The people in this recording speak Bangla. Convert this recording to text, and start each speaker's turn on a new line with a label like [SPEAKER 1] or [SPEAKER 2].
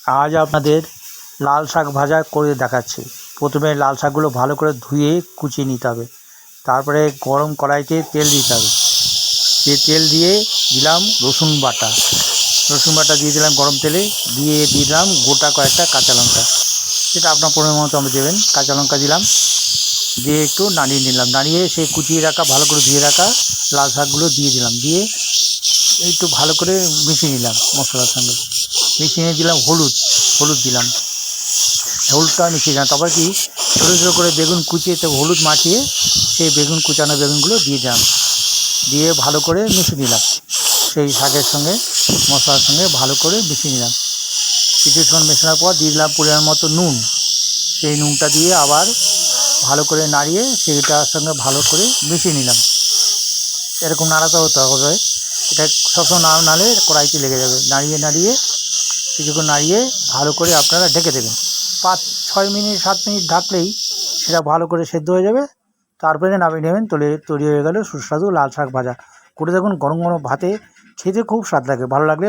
[SPEAKER 1] আজ আপনাদের লাল শাক ভাজা করে দেখাচ্ছি। প্রথমে লাল শাকগুলো ভালো করে ধুয়ে কুচিয়ে নিতে হবে। তারপরে গরম কড়াইতে তেল দিতে হবে। তেল দিয়ে দিলাম রসুন বাটা। রসুন বাটা দিয়ে দিলাম গরম তেলে, দিয়ে দিলাম গোটা কয়েকটা কাঁচা লঙ্কা। সেটা আপনার পরিমাণ মতো আমি দেবেন। কাঁচা লঙ্কা দিলাম, দিয়ে একটু নাড়িয়ে নিলাম। নাড়িয়ে সেই কুচিয়ে রাখা, ভালো করে ধুয়ে রাখা লাল শাকগুলো দিয়ে দিলাম। দিয়ে একটু ভালো করে মিশিয়ে নিলাম মশলার সঙ্গে। মিশিয়ে দিলাম হলুদ দিলাম। হলুদটা মিশিয়ে দিলাম। তারপর কি ছোটো ছোটো করে বেগুন কুচিয়ে হলুদ মাখিয়ে সেই কুচানো বেগুনগুলো দিয়ে দিলাম। দিয়ে ভালো করে মিশিয়ে নিলাম। সেই শাকের সঙ্গে মশলার সঙ্গে ভালো করে মিশিয়ে নিলাম। কিছুক্ষণ মেশানোর পর দিয়ে দিলাম পরিমাণ মতো নুন। সেই নুনটা দিয়ে আবার ভালো করে নাড়িয়ে সেইটার সঙ্গে ভালো করে মিশিয়ে নিলাম। এরকম নাড়াতে হতে হবে। এটা সবসময় না নাড়লে কড়াইতে লেগে যাবে। নাড়িয়ে কিছুক্ষণ নাড়িয়ে ভালো করে আপনারা ঢেকে দেবেন। 5-6 মিনিট 7 মিনিট ঢাকলেই সেটা ভালো করে সেদ্ধ হয়ে যাবে। তারপরে নামিয়ে নেবেন। তৈরি হয়ে গেল সুস্বাদু লাল শাক ভাজা। করে দেখুন, গরম গরম ভাতে খেতে খুব স্বাদ লাগে। ভালো লাগলে